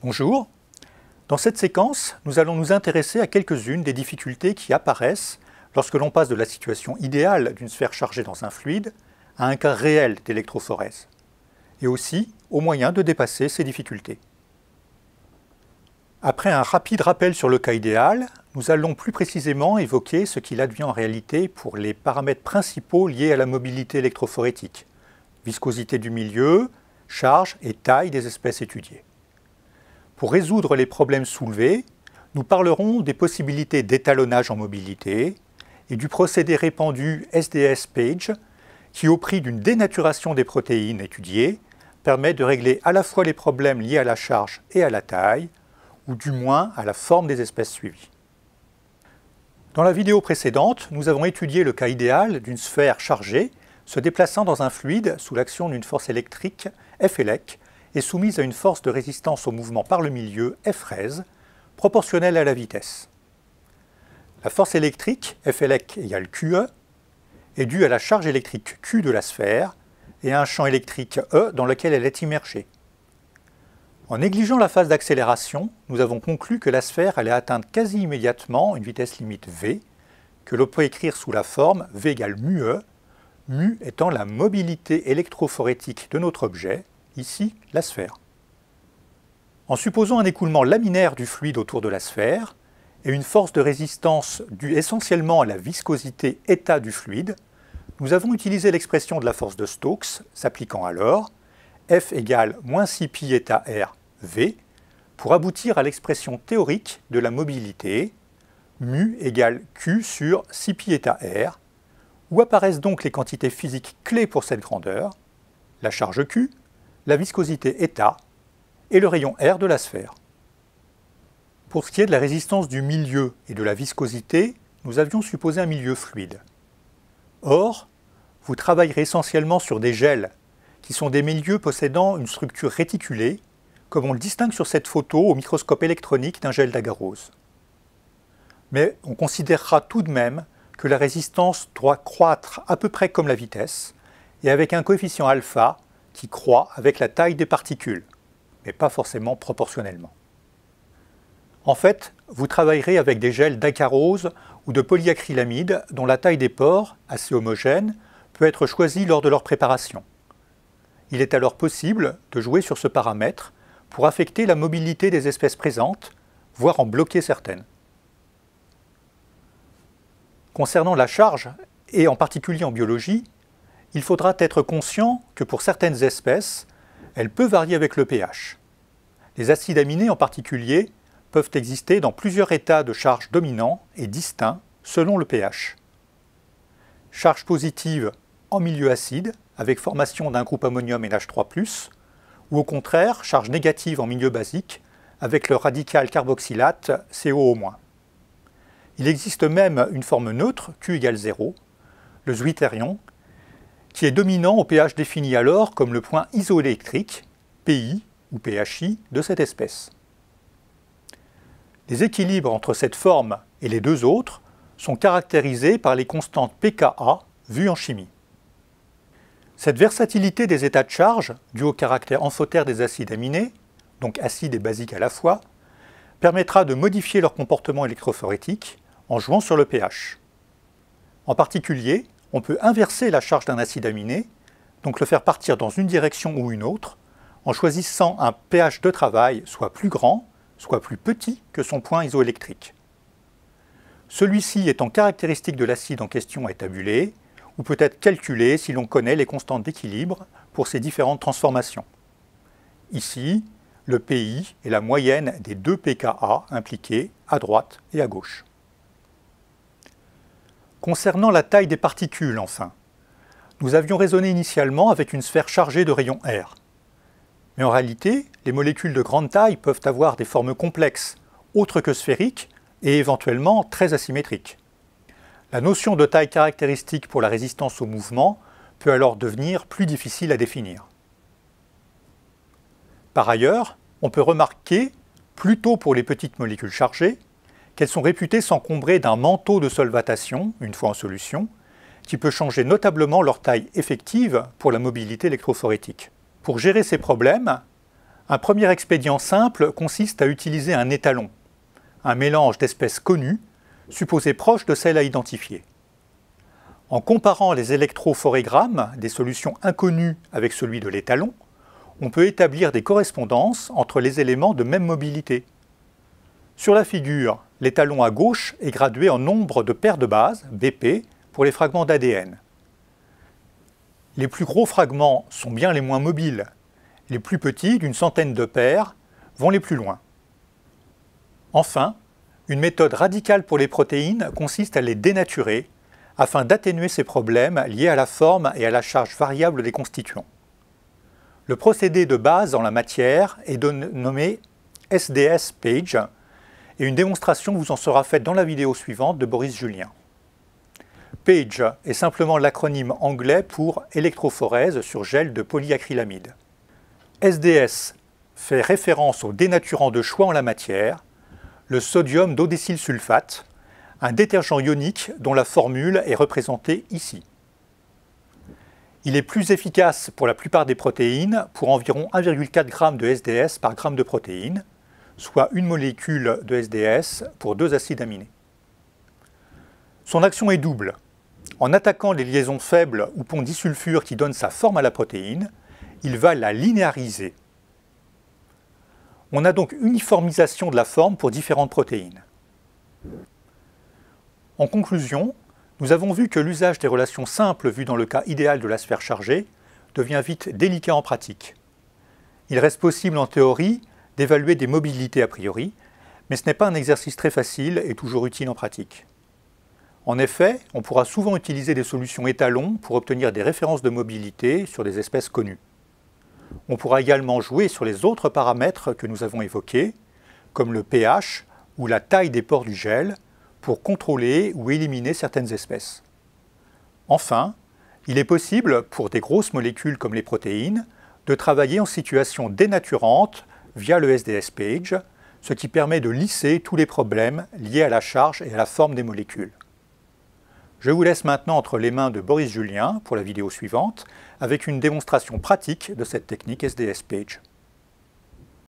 Bonjour. Dans cette séquence, nous allons nous intéresser à quelques-unes des difficultés qui apparaissent lorsque l'on passe de la situation idéale d'une sphère chargée dans un fluide à un cas réel d'électrophorèse, et aussi aux moyens de dépasser ces difficultés. Après un rapide rappel sur le cas idéal, nous allons plus précisément évoquer ce qu'il advient en réalité pour les paramètres principaux liés à la mobilité électrophorétique, viscosité du milieu, charge et taille des espèces étudiées. Pour résoudre les problèmes soulevés, nous parlerons des possibilités d'étalonnage en mobilité et du procédé répandu SDS-PAGE qui, au prix d'une dénaturation des protéines étudiées, permet de régler à la fois les problèmes liés à la charge et à la taille, ou du moins à la forme des espèces suivies. Dans la vidéo précédente, nous avons étudié le cas idéal d'une sphère chargée se déplaçant dans un fluide sous l'action d'une force électrique F-élec et soumise à une force de résistance au mouvement par le milieu F-rez, proportionnelle à la vitesse. La force électrique F-élec égale QE est due à la charge électrique Q de la sphère et à un champ électrique E dans lequel elle est immergée. En négligeant la phase d'accélération, nous avons conclu que la sphère allait atteindre quasi immédiatement une vitesse limite v, que l'on peut écrire sous la forme v égale μe, μ étant la mobilité électrophorétique de notre objet, ici la sphère. En supposant un écoulement laminaire du fluide autour de la sphère et une force de résistance due essentiellement à la viscosité état du fluide, nous avons utilisé l'expression de la force de Stokes, s'appliquant alors F égale moins 6 pi état R V, pour aboutir à l'expression théorique de la mobilité, μ égale Q sur 6 pi état R, où apparaissent donc les quantités physiques clés pour cette grandeur, la charge Q, la viscosité état et le rayon R de la sphère. Pour ce qui est de la résistance du milieu et de la viscosité, nous avions supposé un milieu fluide. Or, vous travaillerez essentiellement sur des gels, qui sont des milieux possédant une structure réticulée, comme on le distingue sur cette photo au microscope électronique d'un gel d'agarose. Mais on considérera tout de même que la résistance doit croître à peu près comme la vitesse, et avec un coefficient alpha qui croît avec la taille des particules, mais pas forcément proportionnellement. En fait, vous travaillerez avec des gels d'agarose ou de polyacrylamide dont la taille des pores, assez homogène, peut être choisie lors de leur préparation. Il est alors possible de jouer sur ce paramètre pour affecter la mobilité des espèces présentes, voire en bloquer certaines. Concernant la charge, et en particulier en biologie, il faudra être conscient que pour certaines espèces, elle peut varier avec le pH. Les acides aminés en particulier peuvent exister dans plusieurs états de charge dominants et distincts selon le pH. Charge positive en milieu acide, avec formation d'un groupe ammonium NH3+, ou au contraire, charge négative en milieu basique, avec le radical carboxylate COO-. Il existe même une forme neutre, Q égale 0, le zwitterion, qui est dominant au pH défini alors comme le point isoélectrique, PI ou PHI, de cette espèce. Les équilibres entre cette forme et les deux autres sont caractérisés par les constantes pKa vues en chimie. Cette versatilité des états de charge, due au caractère amphotère des acides aminés, donc acides et basiques à la fois, permettra de modifier leur comportement électrophorétique en jouant sur le pH. En particulier, on peut inverser la charge d'un acide aminé, donc le faire partir dans une direction ou une autre, en choisissant un pH de travail soit plus grand, soit plus petit que son point isoélectrique. Celui-ci étant caractéristique de l'acide en question à étabuler, ou peut être calculé si l'on connaît les constantes d'équilibre pour ces différentes transformations. Ici, le PI est la moyenne des deux pKa impliqués à droite et à gauche. Concernant la taille des particules, enfin, nous avions raisonné initialement avec une sphère chargée de rayons R. Mais en réalité, les molécules de grande taille peuvent avoir des formes complexes, autres que sphériques, et éventuellement très asymétriques. La notion de taille caractéristique pour la résistance au mouvement peut alors devenir plus difficile à définir. Par ailleurs, on peut remarquer, plutôt pour les petites molécules chargées, qu'elles sont réputées s'encombrer d'un manteau de solvatation, une fois en solution, qui peut changer notablement leur taille effective pour la mobilité électrophorétique. Pour gérer ces problèmes, Un premier expédient simple consiste à utiliser un étalon, un mélange d'espèces connues, supposées proches de celles à identifier. En comparant les électrophorégrammes des solutions inconnues avec celui de l'étalon, on peut établir des correspondances entre les éléments de même mobilité. Sur la figure, l'étalon à gauche est gradué en nombre de paires de bases, BP, pour les fragments d'ADN. Les plus gros fragments sont bien les moins mobiles. Les plus petits, d'une centaine de paires, vont les plus loin. Enfin, une méthode radicale pour les protéines consiste à les dénaturer afin d'atténuer ces problèmes liés à la forme et à la charge variable des constituants. Le procédé de base en la matière est nommé SDS-Page et une démonstration vous en sera faite dans la vidéo suivante de Boris Julien. PAGE est simplement l'acronyme anglais pour électrophorèse sur gel de polyacrylamide. SDS fait référence au dénaturant de choix en la matière, le sodium dodécylsulfate, un détergent ionique dont la formule est représentée ici. Il est plus efficace pour la plupart des protéines pour environ 1,4 g de SDS par gramme de protéines, soit une molécule de SDS pour 2 acides aminés. Son action est double. En attaquant les liaisons faibles ou ponts disulfure qui donnent sa forme à la protéine, il va la linéariser. On a donc uniformisation de la forme pour différentes protéines. En conclusion, nous avons vu que l'usage des relations simples vues dans le cas idéal de la sphère chargée devient vite délicat en pratique. Il reste possible en théorie d'évaluer des mobilités a priori, mais ce n'est pas un exercice très facile et toujours utile en pratique. En effet, on pourra souvent utiliser des solutions étalons pour obtenir des références de mobilité sur des espèces connues. On pourra également jouer sur les autres paramètres que nous avons évoqués, comme le pH ou la taille des pores du gel, pour contrôler ou éliminer certaines espèces. Enfin, il est possible, pour des grosses molécules comme les protéines, de travailler en situation dénaturante via le SDS-Page, ce qui permet de lisser tous les problèmes liés à la charge et à la forme des molécules. Je vous laisse maintenant entre les mains de Boris Julien pour la vidéo suivante, avec une démonstration pratique de cette technique SDS-Page.